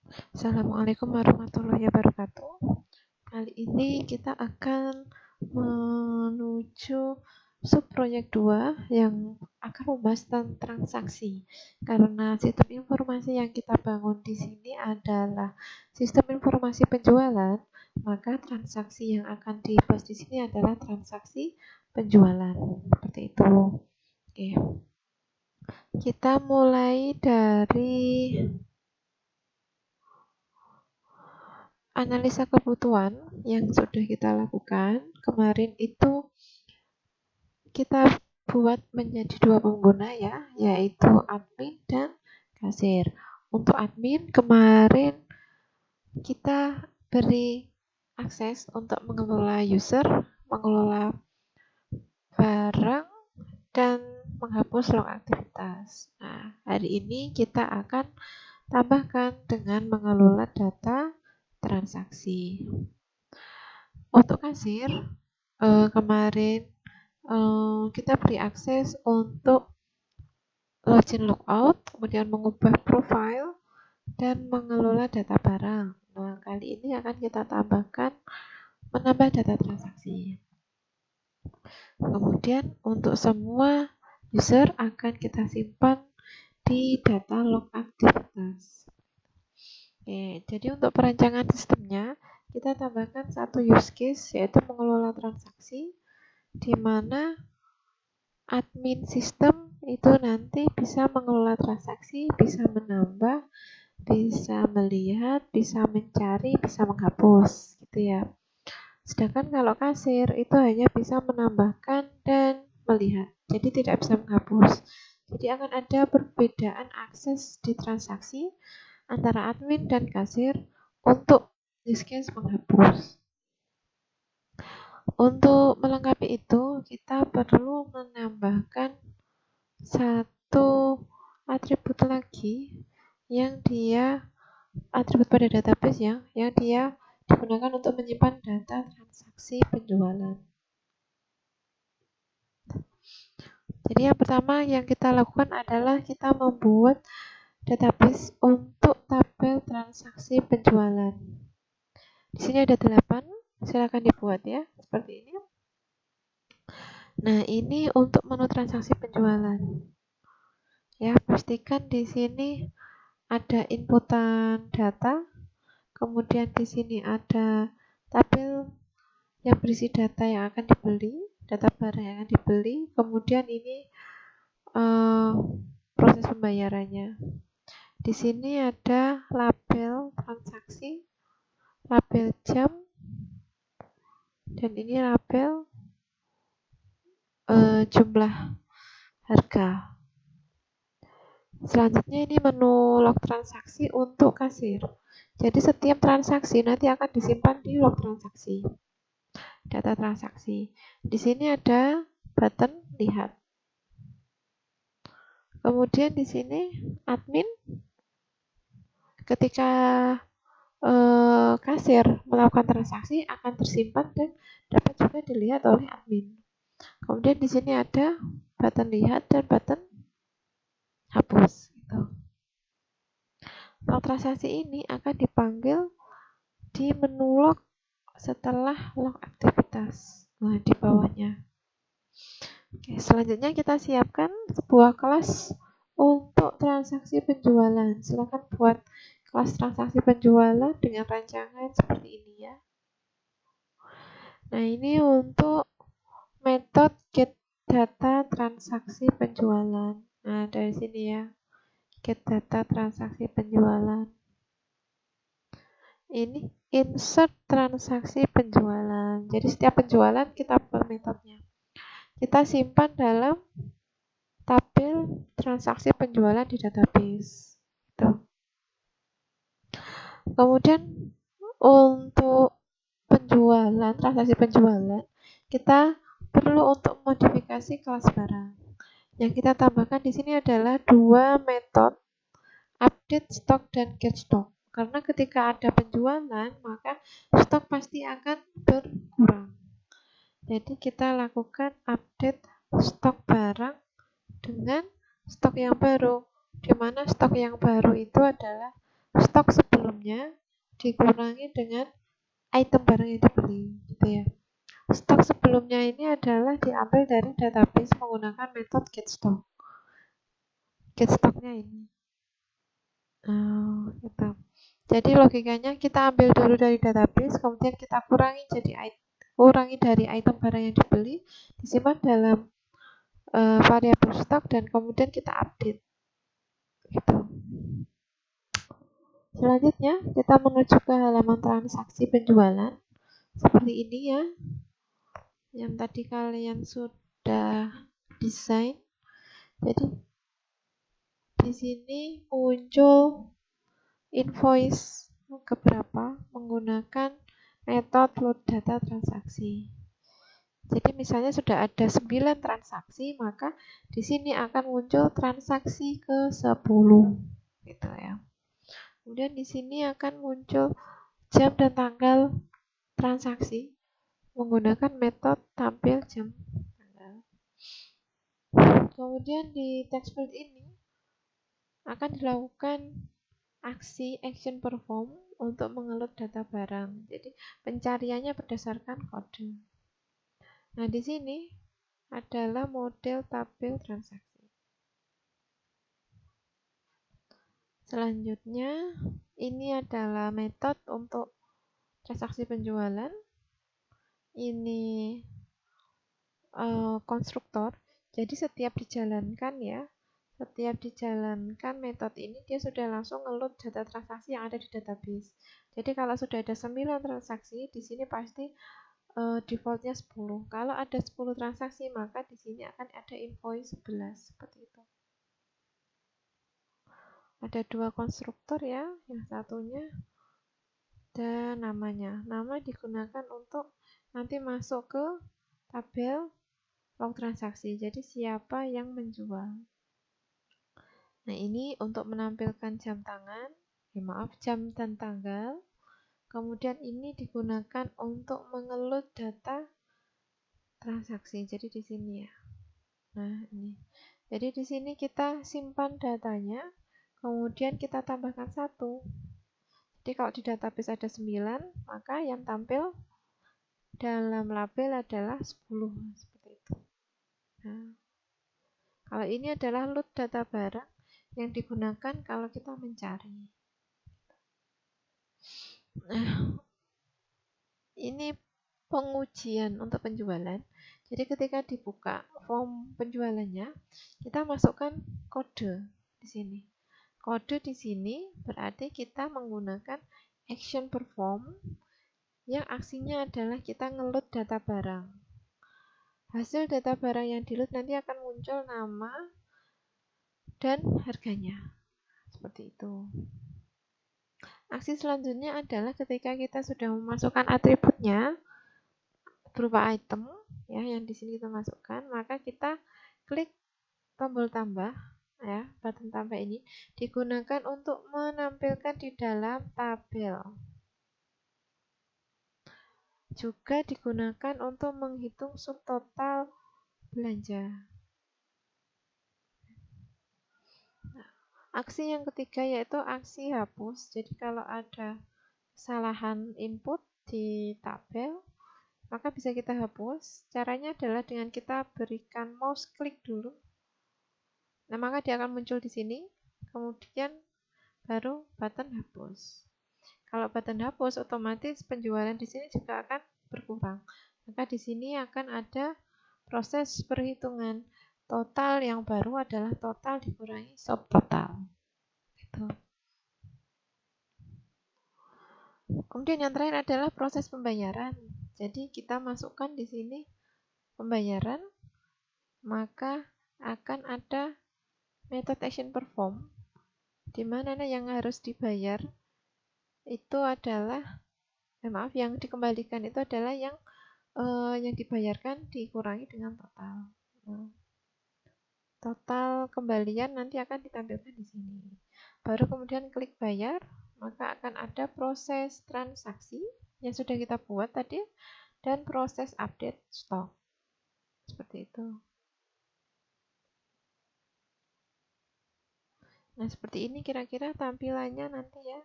Assalamualaikum warahmatullahi wabarakatuh. Kali ini kita akan menuju subproyek 2 yang akan membahas tentang transaksi. Karena sistem informasi yang kita bangun di sini adalah sistem informasi penjualan, maka transaksi yang akan dibahas di sini adalah transaksi penjualan. Seperti itu. Oke. Kita mulai dari analisa kebutuhan yang sudah kita lakukan kemarin itu kita buat menjadi 2 pengguna ya, yaitu admin dan kasir. Untuk admin kemarin kita beri akses untuk mengelola user, mengelola barang, dan menghapus log aktivitas. Nah, hari ini kita akan tambahkan dengan mengelola data transaksi. Untuk kasir, kemarin kita beri akses untuk login logout, kemudian mengubah profile, dan mengelola data barang. Nah, kali ini akan kita tambahkan menambah data transaksi. Kemudian untuk semua user akan kita simpan di data log aktivitas. Oke, jadi untuk perancangan sistemnya, kita tambahkan satu use case, yaitu mengelola transaksi, di mana admin sistem itu nanti bisa mengelola transaksi, bisa menambah, bisa melihat, bisa mencari, bisa menghapus, gitu ya. Sedangkan kalau kasir itu hanya bisa menambahkan dan melihat, jadi tidak bisa menghapus. Jadi akan ada perbedaan akses di transaksi antara admin dan kasir untuk use case menghapus. Untuk melengkapi itu, kita perlu menambahkan satu atribut lagi yang dia atribut pada database ya, yang dia digunakan untuk menyimpan data transaksi penjualan. Jadi yang pertama yang kita lakukan adalah kita membuat database untuk tabel transaksi penjualan. Di sini ada 8, silakan dibuat ya, seperti ini. Nah, ini untuk menu transaksi penjualan. Ya, pastikan di sini ada inputan data, kemudian di sini ada tabel yang berisi data yang akan dibeli, data barang yang akan dibeli, kemudian ini proses pembayarannya. Di sini ada label transaksi, label jam, dan ini label jumlah harga. Selanjutnya ini menu log transaksi untuk kasir. Jadi setiap transaksi nanti akan disimpan di log transaksi, data transaksi. Di sini ada button lihat. Kemudian di sini admin, ketika kasir melakukan transaksi akan tersimpan dan dapat juga dilihat oleh admin. Kemudian di sini ada button lihat dan button hapus. Gitu. Log transaksi ini akan dipanggil di menu log setelah log aktivitas. Nah, di bawahnya. Oke, selanjutnya kita siapkan sebuah kelas untuk transaksi penjualan. Silakan buat kelas transaksi penjualan dengan rancangan seperti ini ya. Nah, ini untuk metode get data transaksi penjualan. Nah, dari sini ya. Get data transaksi penjualan. Ini insert transaksi penjualan. Jadi setiap penjualan kita buat metodenya. Kita simpan dalam tabel transaksi penjualan di database. Gitu. Kemudian untuk penjualan, transaksi penjualan, kita perlu untuk modifikasi kelas barang. Yang kita tambahkan di sini adalah 2 metode, update stok dan get stok. Karena ketika ada penjualan, maka stok pasti akan berkurang. Jadi kita lakukan update stok barang dengan stok yang baru, di mana stok yang baru itu adalah stok sebelum sebelumnya dikurangi dengan item barang yang dibeli, gitu ya. Stok sebelumnya ini adalah diambil dari database menggunakan metode getStock. GetStocknya ini. Gitu. Jadi logikanya kita ambil dulu dari database, kemudian kita kurangi dari item barang yang dibeli, disimpan dalam variabel stok, dan kemudian kita update. Gitu. Selanjutnya kita menuju ke halaman transaksi penjualan. Seperti ini ya, yang tadi kalian sudah desain. Jadi di sini muncul invoice keberapa menggunakan metode load data transaksi. Jadi misalnya sudah ada 9 transaksi, maka di sini akan muncul transaksi ke-10 gitu ya. Kemudian di sini akan muncul jam dan tanggal transaksi menggunakan metode tampil jam tanggal. Kemudian di text field ini akan dilakukan action perform untuk mengeload data barang. Jadi pencariannya berdasarkan kode. Nah, di sini adalah model tabel transaksi. Selanjutnya, ini adalah metode untuk transaksi penjualan. Ini konstruktor. Jadi setiap dijalankan metode ini, dia sudah langsung ngeload data transaksi yang ada di database. Jadi kalau sudah ada 9 transaksi, di sini pasti defaultnya 10. Kalau ada 10 transaksi, maka di sini akan ada invoice 11 seperti itu. Ada 2 konstruktor ya, yang satunya dan namanya. Nama digunakan untuk nanti masuk ke tabel log transaksi. Jadi siapa yang menjual. Nah, ini untuk menampilkan jam tangan, jam dan tanggal. Kemudian ini digunakan untuk mengeload data transaksi. Jadi di sini ya. Nah, ini. Jadi di sini kita simpan datanya, kemudian kita tambahkan 1. Jadi kalau di database ada 9, maka yang tampil dalam label adalah 10 seperti itu. Nah, kalau ini adalah load data barang yang digunakan kalau kita mencari. Nah, ini pengujian untuk penjualan. Jadi ketika dibuka form penjualannya, kita masukkan kode di sini. Kode di sini berarti kita menggunakan action perform yang aksinya adalah kita ngeload data barang. Hasil data barang yang di-load nanti akan muncul nama dan harganya. Seperti itu. Aksi selanjutnya adalah ketika kita sudah memasukkan atributnya berupa item ya, yang di sini kita masukkan, maka kita klik tombol tambah ya, button tambah ini digunakan untuk menampilkan di dalam tabel. Juga digunakan untuk menghitung subtotal belanja. Aksi yang ketiga yaitu aksi hapus. Jadi kalau ada kesalahan input di tabel, maka bisa kita hapus. Caranya adalah dengan kita berikan mouse klik dulu. Nah, maka dia akan muncul di sini. Kemudian baru button hapus. Kalau button hapus, otomatis penjualan di sini juga akan berkurang. Maka di sini akan ada proses perhitungan. Total yang baru adalah total dikurangi subtotal. Gitu. Kemudian yang terakhir adalah proses pembayaran. Jadi kita masukkan di sini pembayaran, maka akan ada metode action perform, di mana yang harus dibayar itu adalah, yang dikembalikan itu adalah yang dibayarkan dikurangi dengan total. Total kembalian nanti akan ditampilkan di sini. Baru kemudian klik bayar, maka akan ada proses transaksi yang sudah kita buat tadi dan proses update stok. Seperti itu. Nah, seperti ini kira-kira tampilannya nanti ya.